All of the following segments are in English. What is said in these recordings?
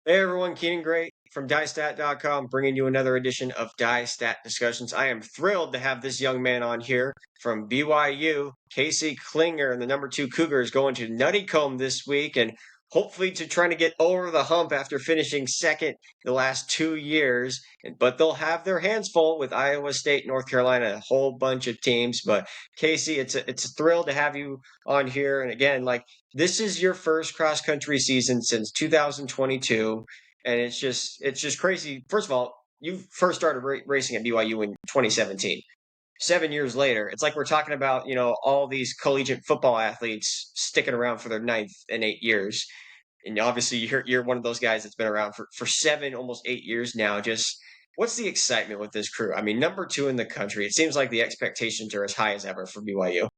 Hey everyone, Keenan Great from DyeStat.com bringing you another edition of DyeStat Discussions. I am thrilled to have this young man on here from BYU. Casey Klinger and the number two Cougars going to Nuttycombe this week and hopefully to trying to get over the hump after finishing second the last 2 years. But they'll have their hands full with Iowa State, North Carolina, a whole bunch of teams. But Casey, it's a thrill to have you on here. And again, this is your first cross country season since 2022, and it's just crazy. First of all, you first started racing at BYU in 2017. 7 years later, it's like we're talking about all these collegiate football athletes sticking around for their ninth and 8 years, and obviously you're one of those guys that's been around for 7, almost 8 years now. Just what's the excitement with this crew? I mean, number two in the country. It seems like the expectations are as high as ever for BYU.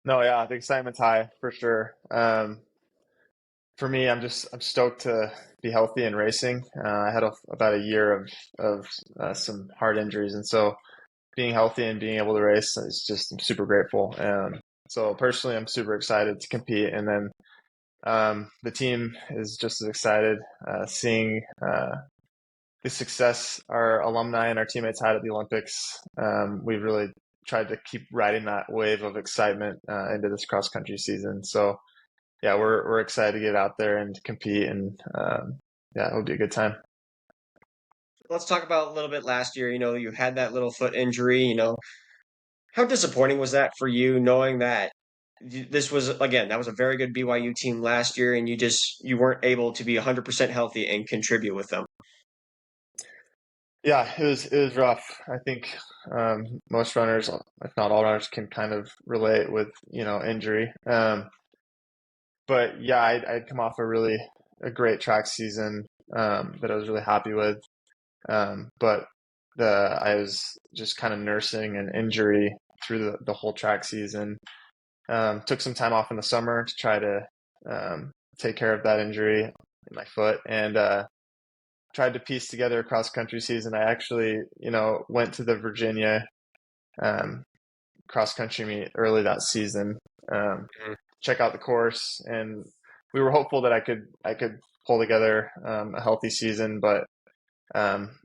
No, yeah, the excitement's high for sure. For me, I'm stoked to be healthy and racing. I had about a year of some heart injuries, and so being healthy and being able to race is just I'm super grateful. So personally, I'm super excited to compete, and then the team is just as excited seeing the success our alumni and our teammates had at the Olympics. We've really tried to keep riding that wave of excitement into this cross country season. So yeah, we're excited to get out there and compete, and yeah, it'll be a good time. Let's talk about a little bit last year. You had that little foot injury. How disappointing was that for you, knowing that this was, again, that was a very good BYU team last year, and you weren't able to be 100% healthy and contribute with them? Yeah, it was rough. I think most runners, if not all runners, can kind of relate with injury. But yeah, I'd come off a great track season that I was really happy with. But I was just kind of nursing an injury through the whole track season. Took some time off in the summer to try to take care of that injury in my foot, and tried to piece together a cross country season. I actually, went to the Virginia um, cross country meet early that season, Mhm. check out the course, and we were hopeful that I could pull together a healthy season, but um,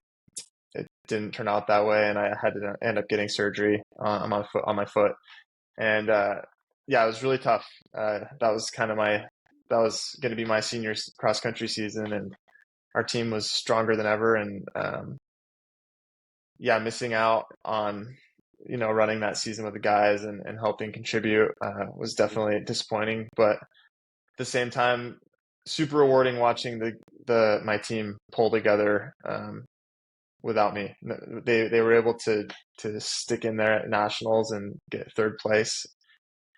it didn't turn out that way, and I had to end up getting surgery on my foot, and yeah, it was really tough. That was going to be my senior cross country season, and our team was stronger than ever, and yeah, missing out on running that season with the guys and helping contribute was definitely disappointing. But at the same time, super rewarding watching the my team pull together without me. They were able to stick in there at nationals and get third place,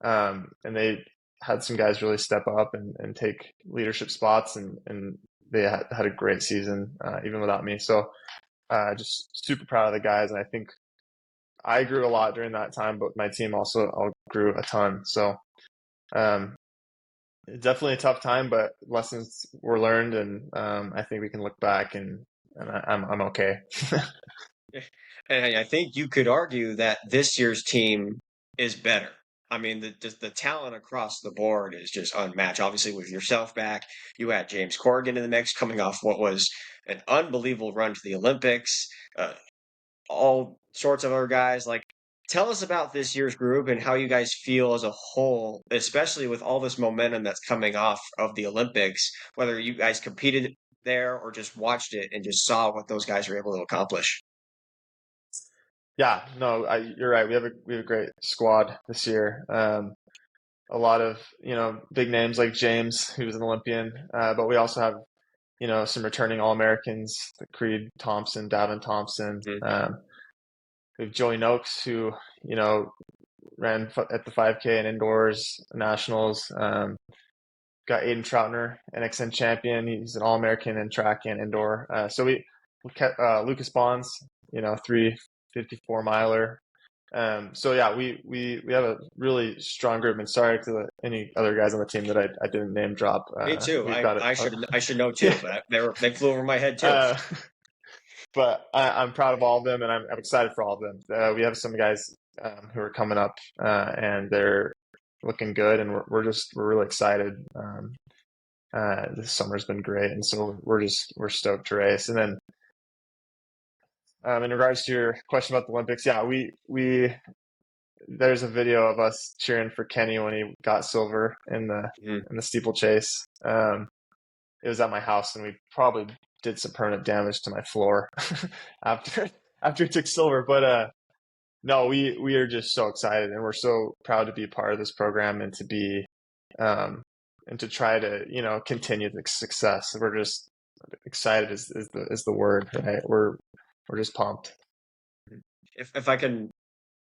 and they had some guys really step up and take leadership spots, and they had a great season even without me. So just super proud of the guys, and I think I grew a lot during that time, but my team also all grew a ton. So um, definitely a tough time, but lessons were learned, and I think we can look back and I'm okay. And I think you could argue that this year's team is better. I mean, the talent across the board is just unmatched. Obviously, with yourself back, you had James Corrigan in the mix, coming off what was an unbelievable run to the Olympics. All sorts of other guys. Tell us about this year's group and how you guys feel as a whole, especially with all this momentum that's coming off of the Olympics, whether you guys competed there or just watched it and just saw what those guys were able to accomplish. Yeah, no, you're right. We have a great squad this year. A lot of big names like James, who was an Olympian, but we also have some returning All Americans, Creed Thompson, Davin Thompson. Mhm. We have Joey Noakes, who ran at the 5K and indoors nationals. Got Aiden Troutner, NXN champion. He's an All American in track and indoor. So we kept Lucas Bonds, 354 miler. So yeah, we have a really strong group. And sorry to any other guys on the team that I didn't name drop. Me too. We've I, got it. I should know Yeah. too, but they flew over my head too. Uh, but I'm proud of all of them, and I'm excited for all of them. We have some guys who are coming up, and they're looking good, and we're really excited. This summer's been great, and so we're stoked to race. And then in regards to your question about the Olympics, yeah, we there's a video of us cheering for Kenny when he got silver Mhm. in the steeplechase. It was at my house, and we probably did some permanent damage to my floor after after he took silver. But no, we are just so excited, and we're so proud to be part of this program and to be and to try to continue the success. We're just excited is the word, right? We're just pumped. If I can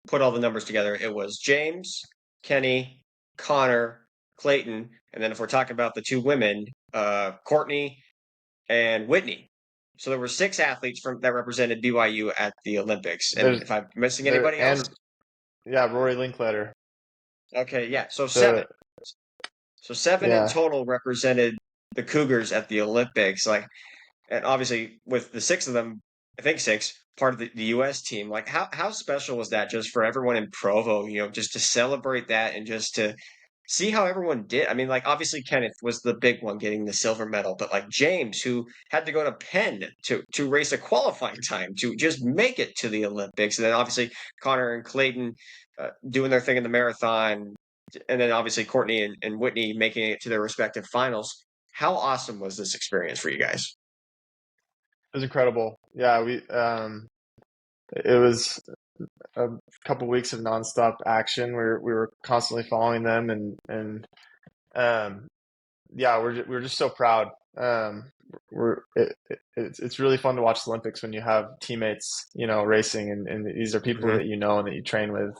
put all the numbers together, it was James, Kenny, Connor, Clayton, and then if we're talking about the two women, Courtney and Whitney. So there were six athletes from that represented BYU at the Olympics. And There's if I'm missing there anybody else, and yeah, Rory Linkletter. okay, yeah. So seven. The So seven in yeah, total represented the Cougars at the Olympics. Like, and obviously with the six of them, I think six, part of the U.S. team. Like, how special was that just for everyone in Provo? Just to celebrate that and just to see how everyone did. I mean, like obviously Kenneth was the big one getting the silver medal, but like James, who had to go to Penn to race a qualifying time to just make it to the Olympics, and then obviously Connor and Clayton doing their thing in the marathon, and then obviously Courtney and Whitney making it to their respective finals. How awesome was this experience for you guys? it was incredible. Yeah, it was a couple weeks of nonstop action. We were constantly following them, and um, yeah, we're just so proud. It's really fun to watch the Olympics when you have teammates, racing, and these are people Hmm. that you know and that you train with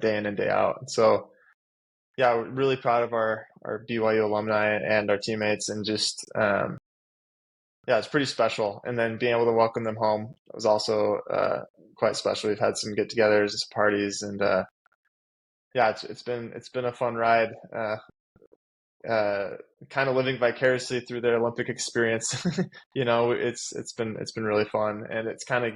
day in and day out. And so yeah, we're really proud of our BYU alumni and our teammates, and just yeah, it's pretty special. And then being able to welcome them home was also quite special. We've had some get-togethers, parties, and yeah, it's been a fun ride. Uh, Kind of living vicariously through their Olympic experience. It's been really fun, and it's kind of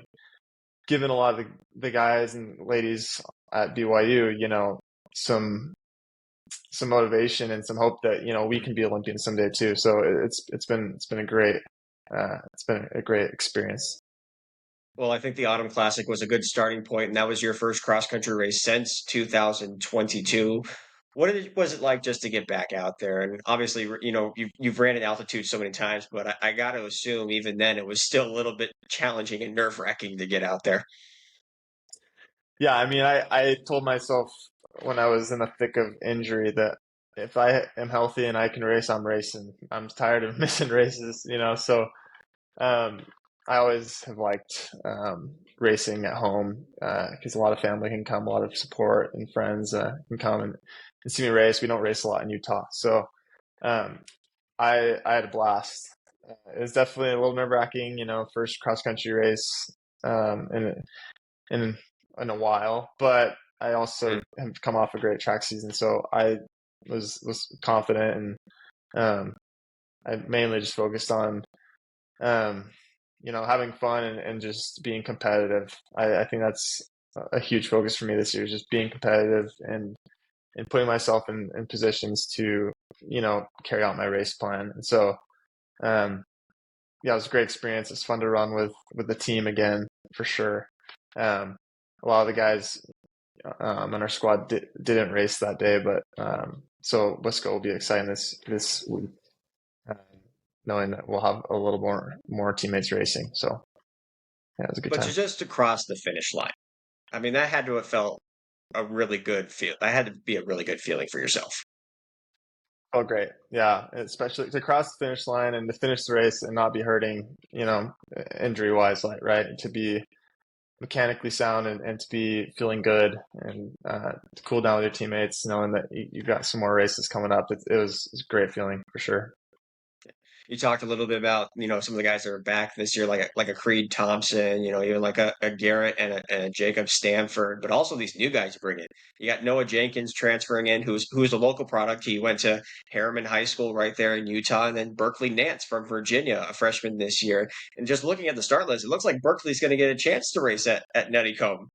given a lot of the guys and ladies at BYU, some some motivation and some hope that we can be Olympians someday too. So it's been a great it's been a great experience. Well, I think the Autumn Classic was a good starting point, and that was your first cross country race since 2022. Was it like just to get back out there? And obviously, you've ran at altitude so many times, but I got to assume even then it was still a little bit challenging and nerve-wracking to get out there. Yeah, I mean, I told myself when I was in the thick of injury that if I am healthy and I can race, I'm racing. I'm tired of missing races, so Um, I always have liked racing at home because a lot of family can come, a lot of support and friends can come and see me race. We don't race a lot in Utah, so um, I had a blast. It was definitely a little nerve wracking, first cross country race in in a while, but I also Mm. have come off a great track season, so I was confident, and I mainly just focused on um, having fun and just being competitive. I think that's a huge focus for me this year, is just being competitive and putting myself in positions to, carry out my race plan. And so, um, yeah, it was a great experience. It's fun to run with the team again, for sure. Um, a lot of the guys on our squad didn't race that day, but so Wisco will be exciting this week, um, knowing that we'll have a little more teammates racing. So yeah, it was a good But time. just to cross the finish line, I mean, that had to have felt a really good feel. That had to be a really good feeling for yourself. Oh, great. Yeah, especially to cross the finish line and to finish the race and not be hurting, injury wise, like, right? To be mechanically sound and to be feeling good and to cool down with your teammates, knowing that you've got some more races coming up. It was a great feeling for sure. You talked a little bit about some of the guys that are back this year, like a Creed Thompson, even like a Garrett and a Jacob Stanford, but also these new guys you bring in. You got Noah Jenkins transferring in, who's a local product. He went to Harriman High School right there in Utah, and then Berkeley Nance from Virginia, a freshman this year. And just looking at the start list, it looks like Berkeley's going to get a chance to race at Nuttycombe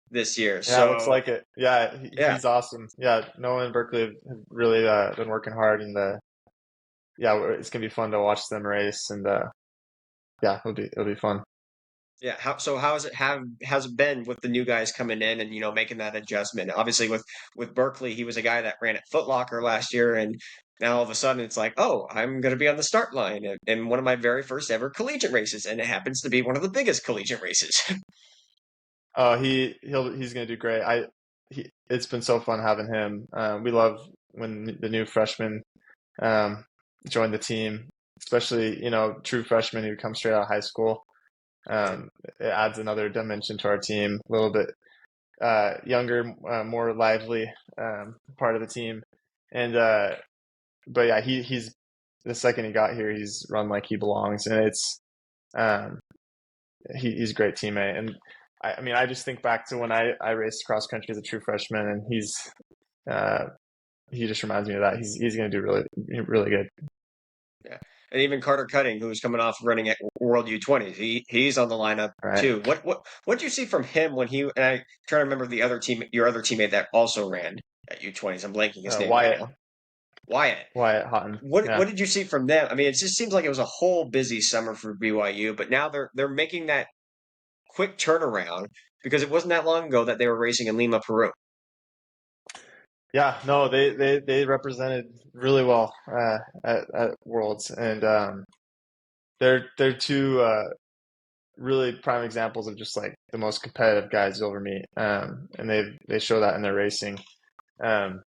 this year. Yeah, it looks So like it. Yeah, yeah, he's awesome. Yeah, Noah and Berkeley have really been working hard, and yeah, it's gonna be fun to watch them race, and yeah, it'll be fun. Yeah. How has it been with the new guys coming in and making that adjustment? Obviously, with Berkeley, he was a guy that ran at Foot Locker last year, and now all of a sudden it's like, oh, I'm going to be on the start line in one of my very first ever collegiate races, and it happens to be one of the biggest collegiate races. Oh, he's gonna do great. It's been so fun having him. We love when the new freshmen um, join the team, especially true freshmen who come straight out of high school. It adds another dimension to our team, a little bit younger, more lively part of the team. And but yeah, he's the second he got here, he's run like he belongs, and um, he's a great teammate. And I mean, I just think back to when I raced cross country as a true freshman, and uh, he just reminds me of that. He's going to do really good. Yeah. And even Carter Cutting, who's coming off running at World U20s, he's on the lineup All right. too. What do you see from him when he and I try to remember the other team, your other teammate that also ran at U20s. I'm blanking his name right Wyatt now. Wyatt. Wyatt Houghton. What Yeah. did you see from them? I mean, it just seems like it was a whole busy summer for BYU, but now they're making that quick turnaround because it wasn't that long ago that they were racing in Lima, Peru. Yeah, no, they represented really well at Worlds, and they're two really prime examples of just like the most competitive guys you'll ever meet, and they show that in their racing. Um,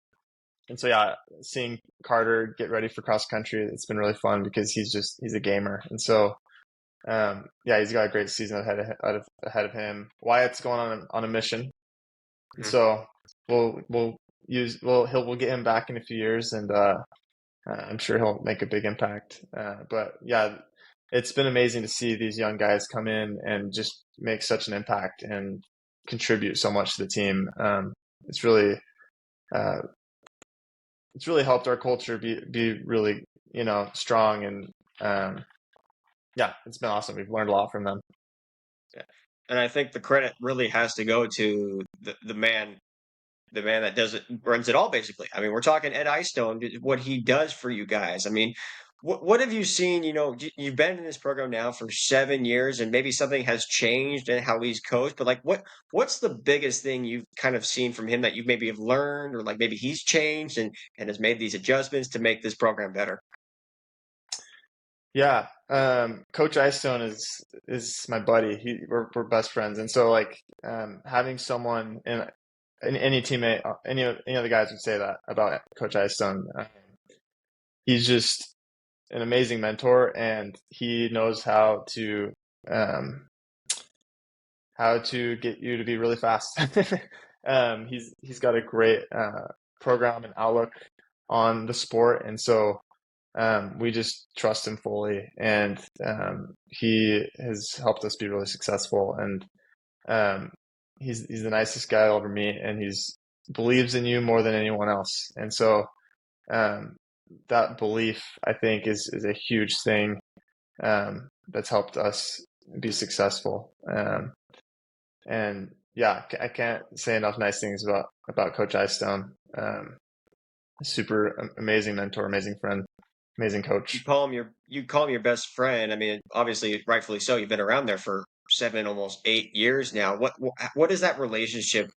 and so yeah, seeing Carter get ready for cross country, it's been really fun because he's a gamer, and so yeah, he's got a great season ahead of him. Wyatt's going on a mission, and Mhm. so we'll get him back in a few years, and I'm sure he'll make a big impact. But yeah, it's been amazing to see these young guys come in and just make such an impact and contribute so much to the team. It's really uh, it's really helped our culture be really strong, and yeah, it's been awesome. We've learned a lot from them. Yeah. And I think the credit really has to go to the man that does it, runs it all, basically. I mean, we're talking Ed Eyestone, what he does for you guys. I mean, what have you seen? You've been in this program now for 7 years, and maybe something has changed in how he's coached. But like, what's the biggest thing you've kind of seen from him that you maybe have learned, or like maybe he's changed and has made these adjustments to make this program better? Yeah, Coach Eyestone is my buddy. We're best friends, and so like having someone and any teammate, any other guys would say that about Coach Eyestone. He's just an amazing mentor, and he knows um, how to get you to be really fast. He's got a great program and outlook on the sport, and so we just trust him fully, and he has helped us be really successful. And um, he's the nicest guy I'll ever meet, and he's believes in you more than anyone else. And so um, that belief, I think, is a huge thing that's helped us be successful. And yeah, I can't say enough nice things about Coach Eyestone. Super amazing mentor, amazing friend, amazing coach. You call him your best friend. I mean, obviously, rightfully so. You've been around there for 7, almost 8 years now. What does that relationship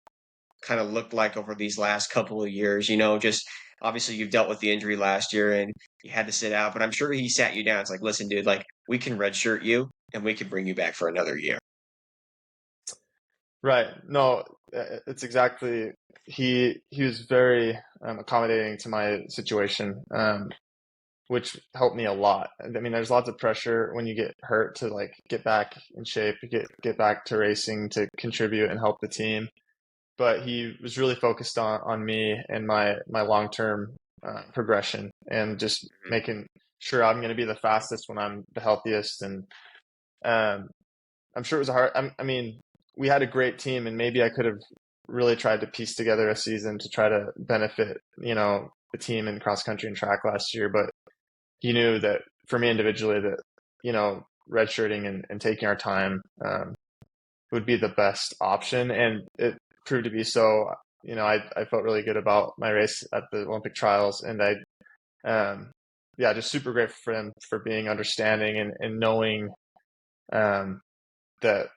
kind of looked like over these last couple of years? Just obviously you've dealt with the injury last year and you had to sit out, but I'm sure he sat you down. It's like, listen, dude, like we can redshirt you and we can bring you back for another year. Right. No, it's exactly he was very accommodating to my situation, which helped me a lot. I mean, there's lots of pressure when you get hurt to like get back in shape, get back to racing to contribute and help the team. But he was really focused on me and my long-term progression, and just Mhm. making sure I'm going to be the fastest when I'm the healthiest. And um, I'm sure it was a hard. I mean, we had a great team, and maybe I could have really tried to piece together a season to try to benefit, the team in cross country and track last year. But he knew that for me individually, that redshirting and taking our time would be the best option, and it proved to be so. I felt really good about my race at the Olympic trials, and I yeah, just super grateful for him for being understanding and knowing um, that,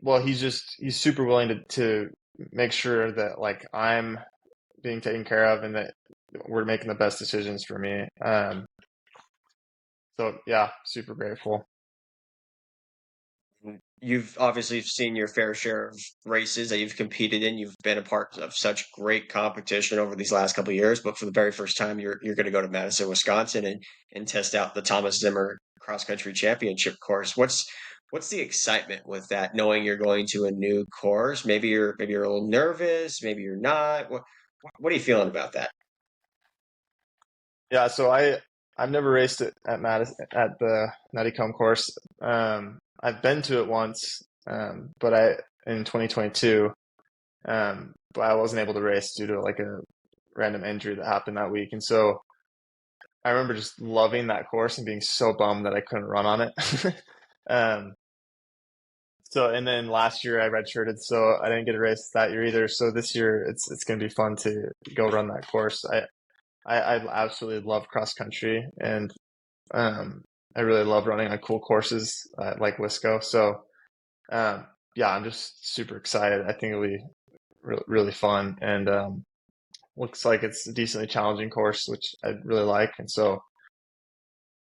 well, he's super willing to make sure that like I'm being taken care of and that we're making the best decisions for me. So yeah, super grateful. You've obviously seen your fair share of races that you've competed in. You've been a part of such great competition over these last couple of years, but for the very first time, you're going to go to Madison, Wisconsin, and test out the Thomas Zimmer Cross Country Championship course. What's the excitement with that? Knowing you're going to a new course, maybe you're a little nervous, maybe you're not. What are you feeling about that? Yeah, so I've never raced it at Madison at the Nuttycombe course. I've been to it once, but I in 2022, but I wasn't able to race due to like a random injury that happened that week. And so I remember just loving that course and being so bummed that I couldn't run on it. Um, so and then last year I redshirted, so I didn't get a race that year either. So this year it's going to be fun to go run that course. I absolutely love cross country and I really love running on cool courses like Wisco. So yeah, I'm just super excited. I think it'll be really fun and looks like it's a decently challenging course, which I really like. And so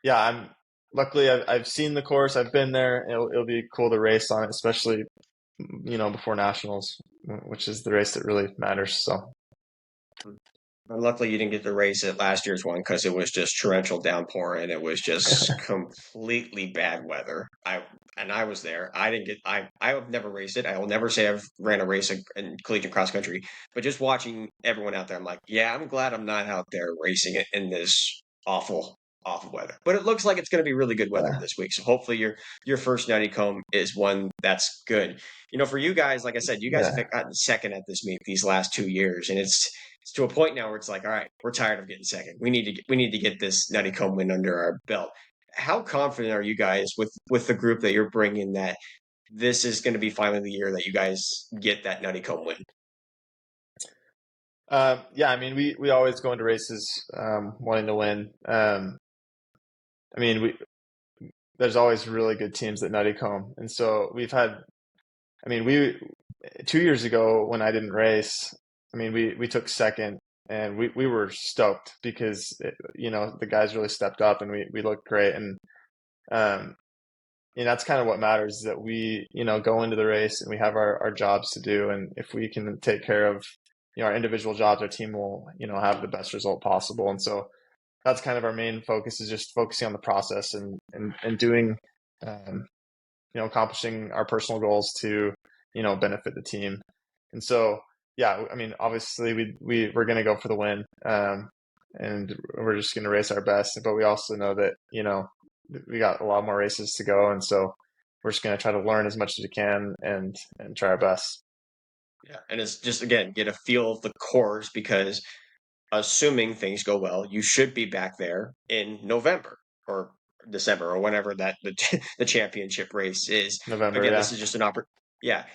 yeah, I'm luckily I've seen the course. I've been there. It'll be cool to race on it, especially before nationals, which is the race that really matters. So And luckily, you didn't get to race at last year's one because it was just torrential downpour and it was just completely bad weather. I was there. I didn't get. I have never raced it. I will never say I've ran a race in collegiate cross country. But just watching everyone out there, I'm like, yeah, I'm glad I'm not out there racing it in this awful weather. But it looks like it's going to be really good weather yeah, this week. So hopefully your first nutty comb is one that's good. For you guys, like I said, you guys have yeah. gotten second at this meet these last 2 years, and it's to a point now where it's like, all right, we're tired of getting second. We need to get this nutty comb win under our belt. How confident are you guys with the group that you're bringing that this is going to be finally the year that you guys get that nutty comb win? Yeah, I mean, we always go into races wanting to win. I mean, there's always really good teams at Nuttycombe, and so we've had. I mean, we 2 years ago when I didn't race, I mean, we took second, and we were stoked because the guys really stepped up, and we looked great, and um, that's kind of what matters is that we go into the race and we have our jobs to do, and if we can take care of our individual jobs, our team will have the best result possible, and so that's kind of our main focus is just focusing on the process and doing um, accomplishing our personal goals to benefit the team, and so yeah, I mean obviously we're going to go for the win, and we're just going to race our best, but we also know that we got a lot more races to go, and so we're just going to try to learn as much as we can and try our best. Yeah, and it's just again get a feel of the course because assuming things go well, you should be back there in November or December or whenever that the championship race is. November, Again, this yeah. is just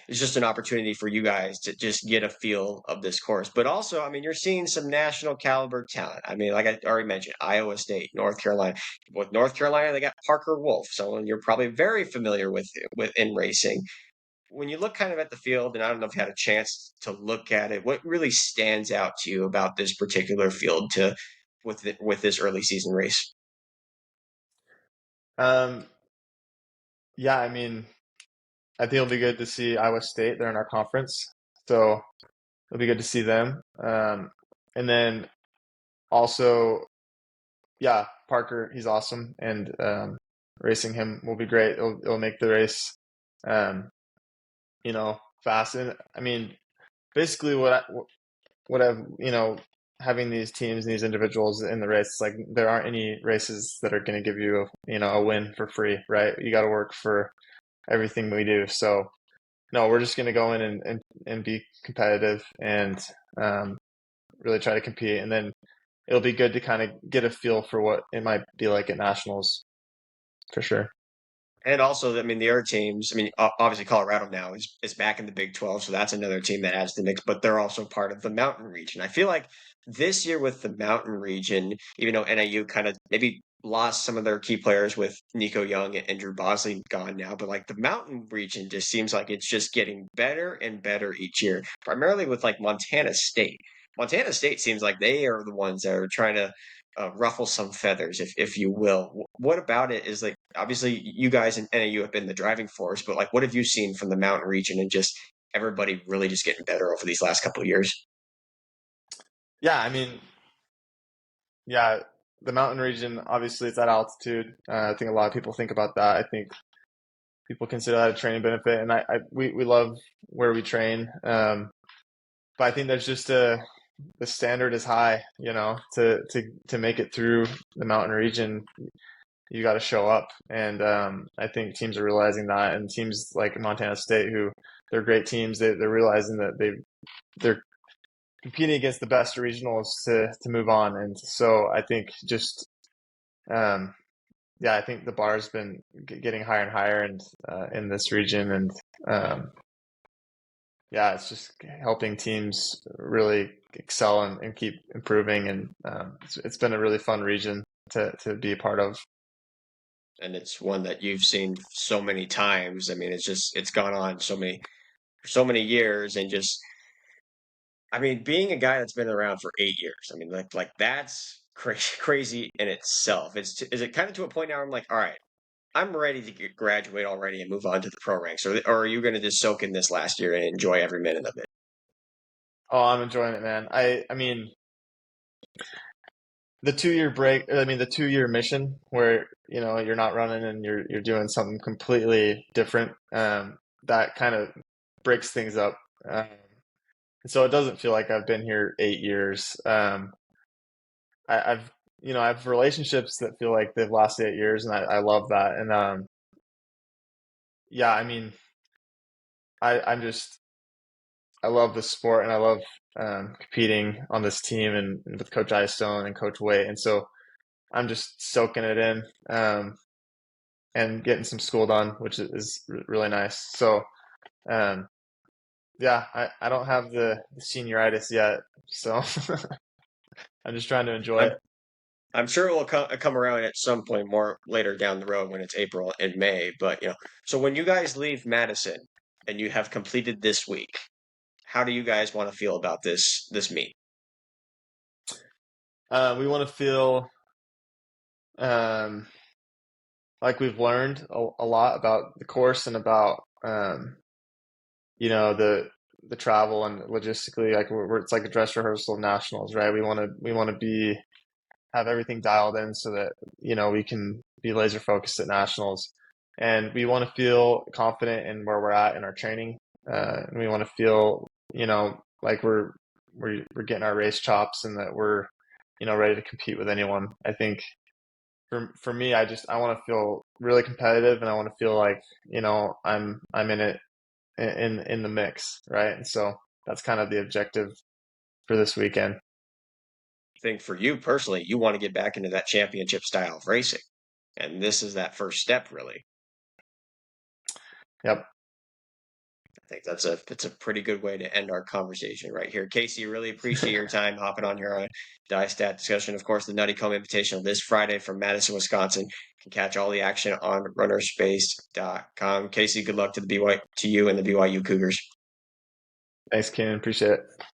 it's just an opportunity for you guys to just get a feel of this course. But also, I mean, you're seeing some national caliber talent. I mean, like I already mentioned, Iowa State, North Carolina. With North Carolina, they got Parker Wolf, someone you're probably very familiar with in racing. When you look kind of at the field, and I don't know if you had a chance to look at it, what really stands out to you about this particular field with this early season race? um yeah, I mean, I think it'll be good to see Iowa State. They're in our conference, so it'll be good to see them. And then also, yeah, Parker, he's awesome, and racing him will be great. It'll make the race, um, fast. And I mean, basically, what I've having these teams and these individuals in the race, like there aren't any races that are going to give you a win for free, right? You got to work for everything we do. So no, we're just going to go in and be competitive and um, really try to compete, and then it'll be good to kind of get a feel for what it might be like at nationals for sure. And also, I mean, the other teams, I mean, obviously Colorado now is back in the Big 12, so that's another team that adds to the mix, but they're also part of the Mountain region. I feel like this year with the Mountain region, even though NIU kind of maybe lost some of their key players with Nico Young and Drew Bosley gone now, but like the Mountain region just seems like it's just getting better and better each year, primarily with like Montana State. Montana State seems like they are the ones that are trying to ruffle some feathers, if you will. What about it is like obviously you guys in NAU have been the driving force, but like what have you seen from the mountain region and just everybody really just getting better over these last couple of years? Yeah, I mean, yeah, the mountain region, obviously it's at altitude. I think a lot of people think about that. I think people consider that a training benefit, and we love where we train. But I think there's just the standard is high, you know, to make it through the mountain region, you got to show up. And I think teams are realizing that, and teams like Montana State, who they're great teams, they're realizing that they're competing against the best regionals to move on. And so I think just yeah, I think the bar's been getting higher and higher, and in this region, and yeah, it's just helping teams really excel and keep improving, and it's been a really fun region to be a part of. And it's one that you've seen so many times. I mean, it's gone on so many years, and just I mean, being a guy that's been around for 8 years, I mean, like that's crazy in itself. Is it kind of to a point now where I'm like, all right, I'm ready to graduate already and move on to the pro ranks, or are you going to just soak in this last year and enjoy every minute of it? Oh, I'm enjoying it, man. I mean, the 2 year break, I mean, the 2 year mission where, you know, you're not running and you're doing something completely different, that kind of breaks things up. So it doesn't feel like I've been here 8 years. I've, you know, I have relationships that feel like they've lasted 8 years, and I love that. And yeah, I mean, I'm just I love the sport, and I love competing on this team, and with Coach Eyestone and Coach Waite, and so I'm just soaking it in, and getting some school done, which is really nice. So um, yeah, I don't have the senioritis yet, so I'm just trying to enjoy I'm it. I'm sure it will come around at some point more later down the road when it's April and May. But so when you guys leave Madison and you have completed this week, how do you guys want to feel about this meet? We want to feel um, like we've learned a lot about the course, and about you know, the travel, and logistically, like it's like a dress rehearsal of nationals, right? We want to be have everything dialed in so that, you know, we can be laser focused at nationals, and we want to feel confident in where we're at in our training, and we want to feel, you know, like we're getting our race chops, and that we're, you know, ready to compete with anyone. I think for me, I want to feel really competitive, and I want to feel like, you know, I'm in it, in the mix, right? And so that's kind of the objective for this weekend. I think for you personally, you want to get back into that championship style of racing, and this is that first step, really. Yep. I think that's a pretty good way to end our conversation right here. Casey, really appreciate your time hopping on here on DyeStat discussion. Of course, the Nuttycombe Invitational this Friday from Madison, Wisconsin. You can catch all the action on runnerspace.com. Casey, good luck to you and the BYU Cougars. Thanks, Keenan. Appreciate it.